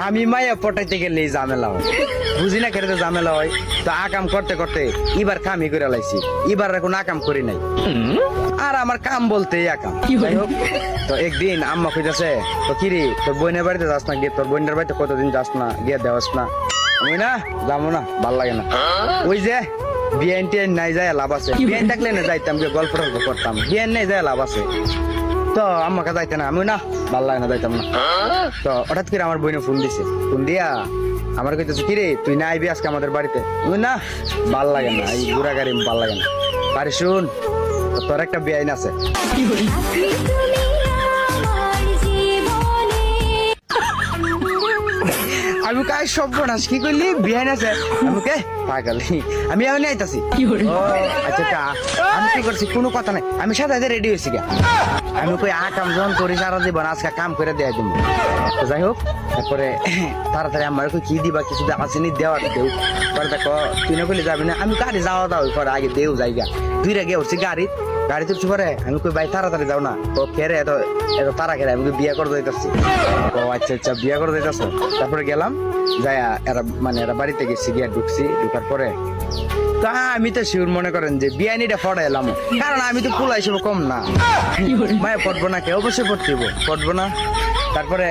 আমি মায়া পটাইতে গেলে ঝামেলা হয়, বুঝি না কেটে ঝামেলা হয়। তো আকাম করতে করতে এবার কামই করে লাইছি, এবার আর কোনো আকাম করি নাই। আর আমার কাম বলতে আকাম। যাই হোক, তো একদিন আম্মা কইতাছে, তো কিরে তোর বোনের বাড়িতে যাস না, গিয়ে তোর বোনের বাড়িতে কতদিন যাস না, গিয়ে দেওয়াস না। আমি না যাবো না, ভাল লাগে না। ওই যে বিয়ান টিয়ান নাই যায় লাভ আছে, বিয়ান থাকলে না যাইতাম, গিয়ে গল্প টল্প করতাম, বিয়ান নাই যায় লাভ আছে। তো আম্মাকে যাইতে না, আমি না ভাল লাগে না, যাইতাম না। তো হঠাৎ করে আমার বোনে ফোন দিছে, ফোন দিয়া আমার কইতেছে, কিরে তুই না আইবি আজকে আমাদের বাড়িতে? আমি না ভাল লাগে না, এই ঘোরা গাড়ি ভাল লাগে না। আরে শুন, তোর একটা বেআইন আছে। আমি কাজ সর্বনাশ, কি করলি? বেআইন আছে? আমি কে পাগল, আমি এখন আইতাছি। আচ্ছা, আমি কি করছি কোনো কথা নাই, আমি সাথে রেডি হয়েছি গা। আমি কই কাম যখন করি সারা জীবন, আজকে কাম করে দেয়া দিব। যাই হোক, তারপরে তাড়াতাড়ি আমার কি দিবা, কিছু আসেনি, দেওয়া দেও। পরে দেখো তুই না করলে যাবি না, আমি গাড়ি যাওয়া দাও, পরে আগে দেও জায়গা দুইটা গিয়ে উঠছি গাড়ি তুলছি। পরে আমি কই ভাই তাড়াতাড়ি যাও না। ও খেরে এত তারা খেরে, আমি বিয়ে করে যাইতেছি। ও আচ্ছা বিয়ে করে যাইতেছ। তারপরে গেলাম, যাই এরা বাড়িতে গেছি, গিয়া ঢুকার পরে তা আমি তো শিওর মনে করেন যে বিয়ানিটা ফড়া এলাম, কারণ আমি তো পোলা হিসেবে কম না। মায়ে পড়বো না, কে অবশ্যই পড়বো না। তারপরে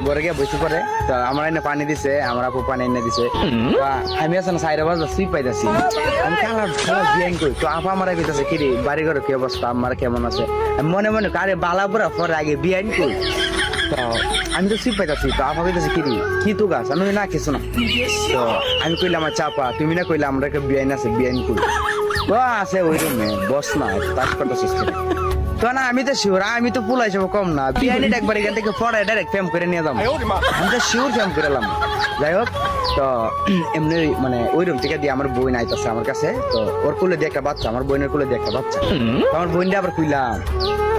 ঘরে গিয়ে বসে পরে তো আমার এনে পানি দিছে, আমার আপু পানি এনে দিছে। আমি আছে না সাইরা বাজা সুই পাইতেছি, আমি খেলা বিয়ান করি। তো আপা আমার কইতাছে, কিরে বাড়ি ঘরে কি অবস্থা, আমার কেমন আছে? মনে মনে কারে বালা পুরা পরে আগে বিয়ান করি। তো আমি তো সুই পাইতেছি, তো আপা কইতাছে, কিরে কি তো গাছ? আমি না কিছু না। তো আমি কইলাম, চাপা তুমি না কইলাম আমরা একটা বিয়াইন আছে, বিয়াইন করি। তো আছে ওই রুমে বস না, পাস করতেছিস। তো না আমি তো শিওর, আমি তো পোলা হিসেবে কম না, বিয়াইনিটা একবার এখান থেকে পড়ায় ডাইরেক্ট ফেম করে নিয়ে যাবো, আমি তো শিওর ফেম করে এলাম। যাই হোক, তো এমনি মানে ওই রুম থেকে দিয়ে আমার বোন আইতাছে আমার কাছে। তো ওর কোলে দিয়ে একটা বাচ্চা, আমার বোনের কোলে দিয়ে একটা বাচ্চা। আমার বোনটা আবার কইলাম,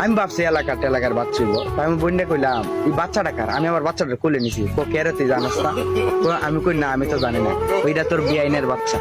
আমি ভাবছি এলাকার বাচ্চা হইব। আমি বোনটা কইলাম, এই বাচ্চাটা কার? আমি আবার বাচ্চাটা কোলে নিছি। ও কে রে, তুই জানাস না? তো আমি কই না, আমি তো জানি না, ওইটা তোর বিয়াইনের বাচ্চা।